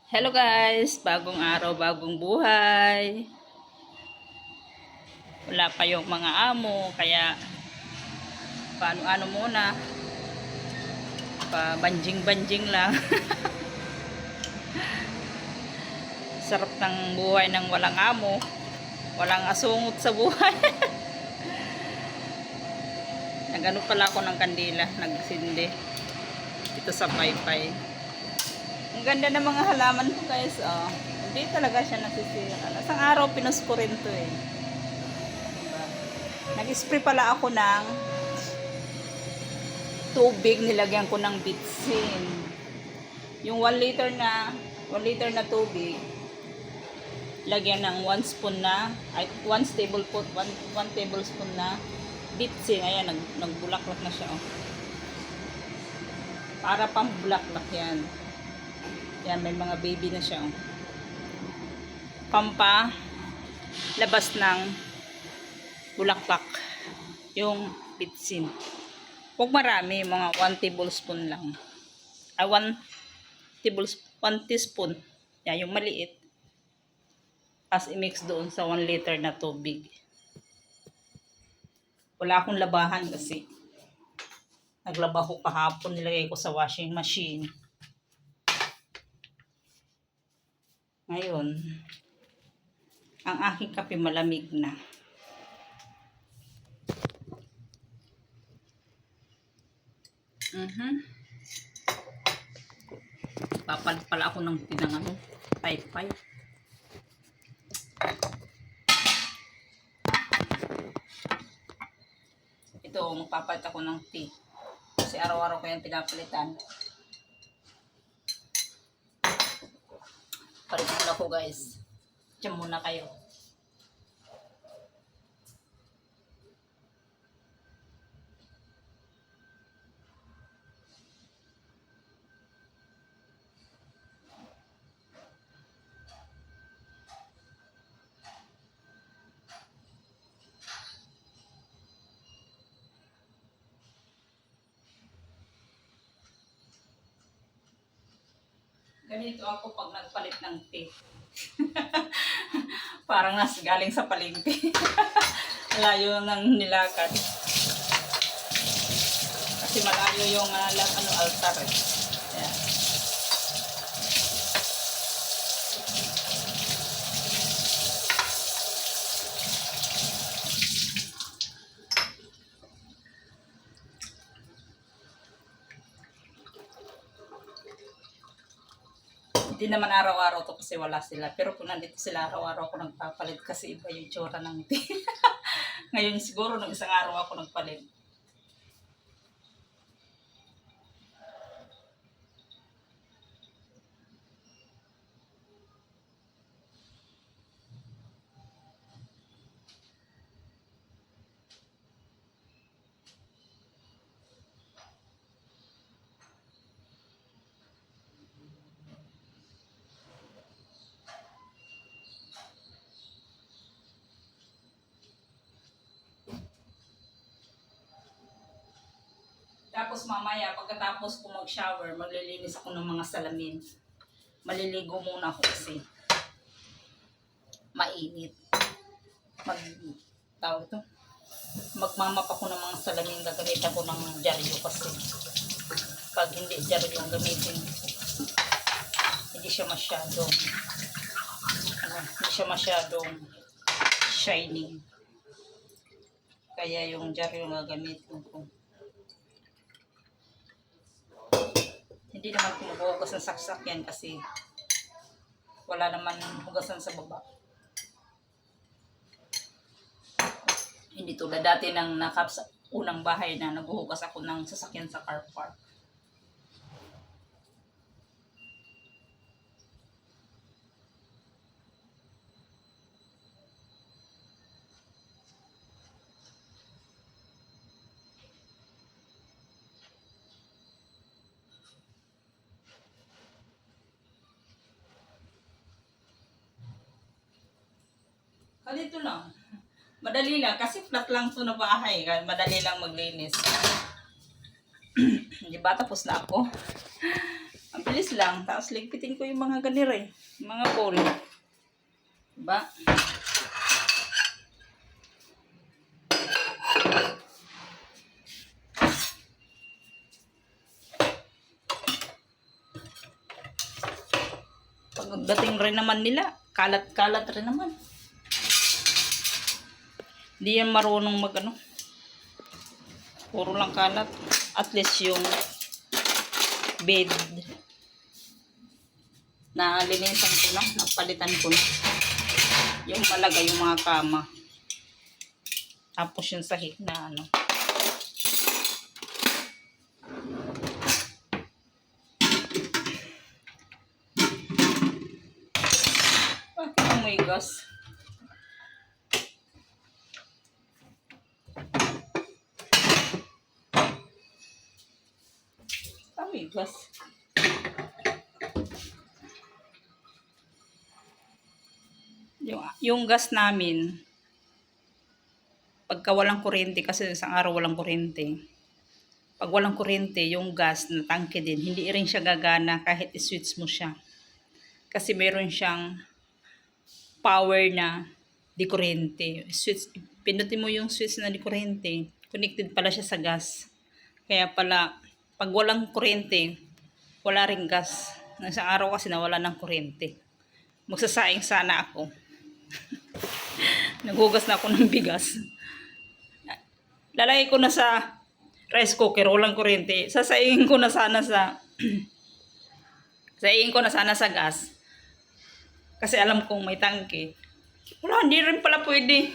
Hello guys, bagong araw, bagong buhay. Wala pa yung mga amo, kaya paano-ano muna, pa banjing-banjing lang. Sarap ng buhay ng walang amo, walang asungot sa buhay. Nagano pala ako ng kandila, nagsindi dito sa paypay. Ang ganda ng mga halaman ko guys, oh. Hindi talaga siya nasisira. Isang araw pinos ko rin to eh. Diba? Nag-spray pala ako ng tubig, nilagyan ko ng bitsin. Yung 1 liter na tubig, lagyan ng 1 spoon na, ay 1 tablespoon na bitsin. Ayan, nagbulaklak na siya, oh. Para pang bulaklak yan. Yan, may mga baby na siya, oh. Pampa labas ng bulaklak yung bitsin. Huwag marami, mga 1 tablespoon lang. Ay, 1 teaspoon. Yan, yung maliit. As i-mix doon sa 1 liter na tubig. Wala akong labahan kasi naglaba ko kahapon, nilagay ko sa washing machine. Ngayon, ang aking kape malamig na. Papalit pala ako ng pinangano, paypay. Ito, magpapalit ako ng tea. Kasi araw-araw ko yung pinapalitan. Palit muna ako guys. Diyan muna kayo. Ganito ako pag nagpalit ng tea. Parang galing sa palengke. Malayo ng nilakad. Kasi malayo yung altar eh. Ayan. Hindi naman araw-araw to kasi wala sila. Pero kung nandito sila araw-araw ako nagpapalit kasi iba yung tsura ng tea. Ngayon siguro ng isang araw ako nagpalit. Tapos mamaya, pagkatapos ko mag-shower, maglilinis ako ng mga salamin. Maliligo muna ako kasi mainit. Magmamap ako ng mga salamin, gagamit ako ng dyaryo kasi pag hindi dyaryo yung gamitin, hindi siya masyadong shining. Kaya yung dyaryo yung gagamitin ko. Hindi naman kumuhugas ng saksak yan kasi wala naman hugasan sa baba. Hindi tulad dati nang sa unang bahay na naghuhugas ako ng sasakyan sa car park. Ganito lang. Madali lang. Kasi flat lang to na bahay. Madali lang maglinis. Di ba? Tapos na ako. Ang Bilis lang. Tapos ligpitin ko yung mga ganire. Mga bowl. Diba? Pagdating rin naman nila, kalat-kalat rin naman. Hindi yan marunong mag-ano. Puro lang kalat. At least yung bed na linisan ko na, napalitan ko na. Yung malaga, yung mga kama. Tapos yung sahig na ano. Oh my gosh. Oh my gosh. Yung gas namin, pagka walang kuryente, kasi isang araw walang kuryente. Pag walang kuryente, yung gas na tangke din, hindi rin siya gagana kahit i-switch mo siya. Kasi meron siyang power na di kuryente. Switch, pindutin mo yung switch na di kuryente, connected pala siya sa gas. Kaya pala, pag walang kuryente, wala ring gas. Isang araw kasi nawala ng kuryente. Magsasaing sana ako. Naghugas na ako ng bigas. Lalagay ko na sa rice cooker, walang kuryente. Sasaingin ko na sana sa saingin ko na sana sa gas. Kasi alam kong may tangke. Wala, hindi rin pala pwede.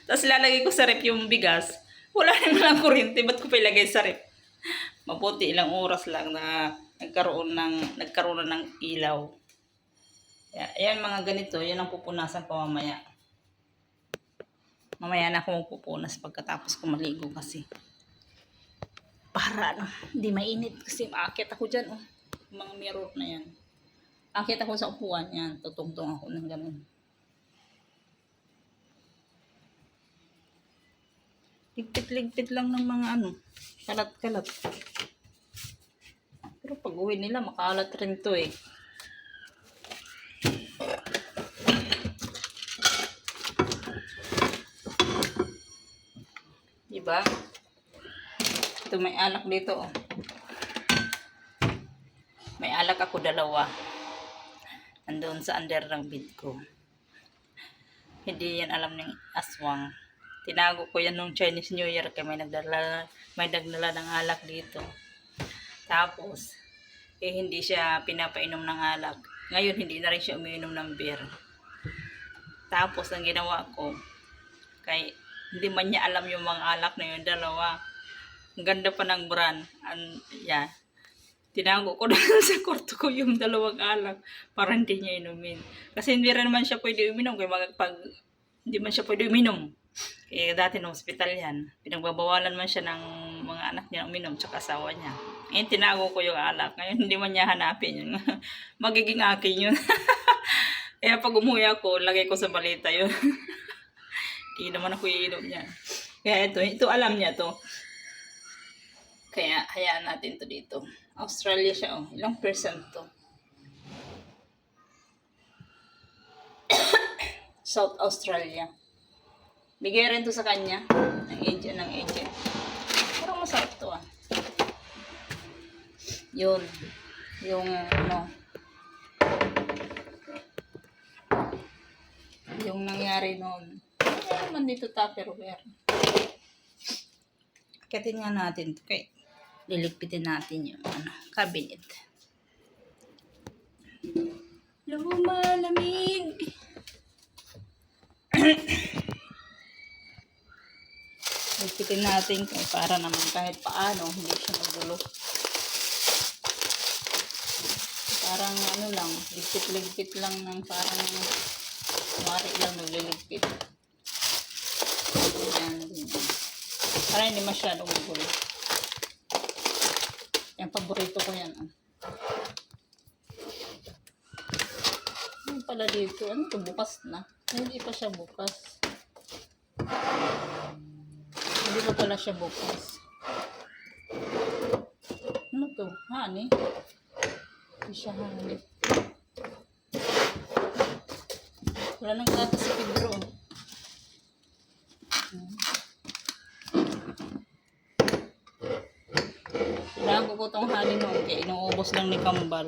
Tapos lalagay ko sa rep yung bigas. Wala rin lang kuryente. Ba't ko pa ilagay sa rep? Mabuti ilang oras lang na nagkaroon na ng ilaw. Ayan mga ganito, yan ang pupunasan pa mamaya. Mamaya na ako magpupunas pagkatapos ko maligo kasi. Para hindi mainit kasi maakit ako dyan. Oh. Mga mirror na yan. Akit ako sa upuan yan. Tutungtong ako ng ganun. Ligpit-ligpit lang ng mga kalat-kalat. Pero pag uwi nila, makalat rin to eh. Diba? Ito may alak dito oh. May alak ako dalawa. Andun sa under ng bed ko. Hindi yan alam ng aswang. Tinago ko yan nung Chinese New Year kaya may nagdala ng alak dito. Tapos, hindi siya pinapainom ng alak. Ngayon, hindi na rin siya umiinom ng beer. Tapos, ang ginawa ko, hindi man niya alam yung mga alak na yun, dalawa. Ang ganda pa ng brand. Yeah. Tinago ko na sa kwarto ko yung dalawang alak para hindi niya inumin. Kasi hindi rin naman siya pwede uminom. Kaya hindi man siya pwede uminom. Kaya dati ng hospital yan. Pinagbabawalan man siya ng mga anak niya uminom tsaka asawa niya. Ngayon tinago ko yung alak. Ngayon hindi man niya hanapin yun. Magiging akin yun. Kaya pag umuwi ako, lagay ko sa balita yun. Hindi naman ako iinom niya. Kaya ito alam niya to. Kaya hayaan natin to dito. Australia siya oh. Ilang percent to? South Australia. Bigay rin to sa kanya. Ng agent. Parang masarap to ah. Yun. Yung yung nangyari noon. Ano naman dito Tupperware. Katin nga natin to kay liligpitin natin yung cabinet. Lumalamig. Ligpitin natin para naman kahit paano hindi siya magulo. Parang lang, ligpit-ligpit lang ng parang mari lang nagliligpit. Ayan. Para hindi masyadong magulo. Yan, paborito ko yan. Ano pala dito? Ano ito? Bukas na? Hindi pa siya bukas. Hindi pa pala siya bukas. Ano to? Honey? Hindi siya hangin. Wala nang gatas si Pedro. Kailangan ko itong hangin noon kaya inuubos lang ni Kambal.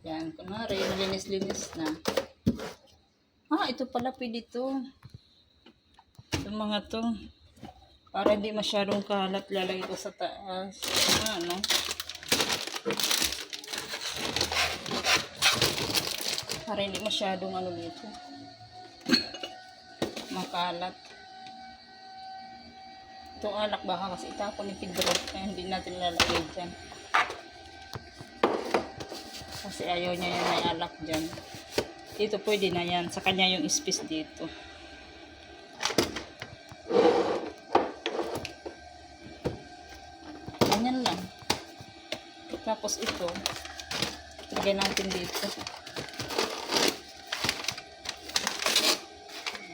Yan, kunwari, malinis-linis na. Ito pala pwede ito. Itong mga to. Para hindi masyadong kalat, lalagay ko sa taas. Ano? Para hindi masyadong ano dito. Makalat. Itong alak baka kasi itapon ni Pedro. Kaya hindi natin lalagay dyan. Kasi ayaw niya yan may alak dyan. Dito pwede na yan. Sa kanya yung space dito. Ganyan lang. Tapos ito. Lagay natin dito.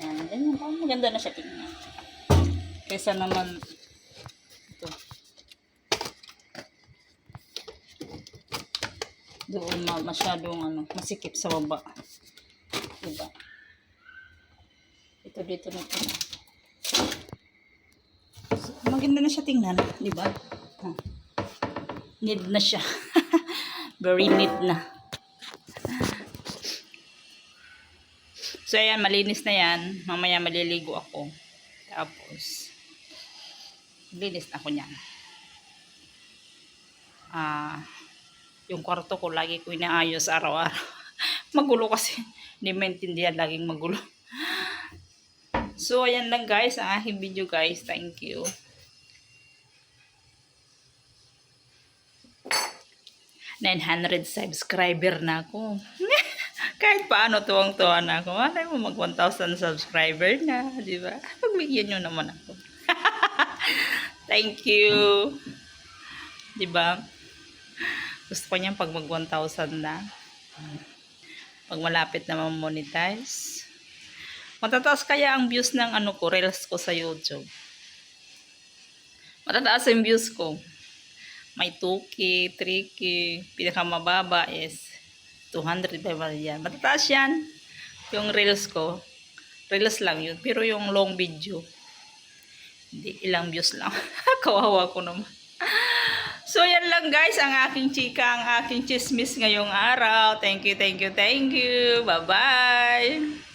Yan. Ganyan. Maganda na siya tingnan. Kaysa naman ito. Doon masyadong masikip sa baba. Diba? Ito dito na ito. So, maganda na siya tingnan. Diba? Need na siya. Very neat na. So, ayan. Malinis na yan. Mamaya maliligo ako. Tapos, linis na ako niyan. Yung kwarto ko, lagi ko inaayos araw-araw. Magulo kasi. Hindi maintindihan, laging magulo. So, ayan lang guys, ang aking video guys. Thank you. -- 900 subscriber na ako. Kahit paano tuwang-tuwa na ako. Malay mo mag 1,000 subscriber na. Diba? Pagbigyan nyo naman ako. Thank you. Diba? Gusto ko niyan pag mag 1,000 na. Pag malapit na ma-monetize. Matataas kaya ang views ng ko, reels ko sa YouTube. Matataas ang views ko. May 2K, 3K. Pinakamababa is 200 ba yan. Matataas yan. Yung reels ko. Reels lang yun. Pero yung long video, hindi, ilang views lang. Kawawa ko naman. So, yan lang guys, ang aking chika, ang aking chismis ngayong araw. Thank you, thank you, thank you. Bye-bye.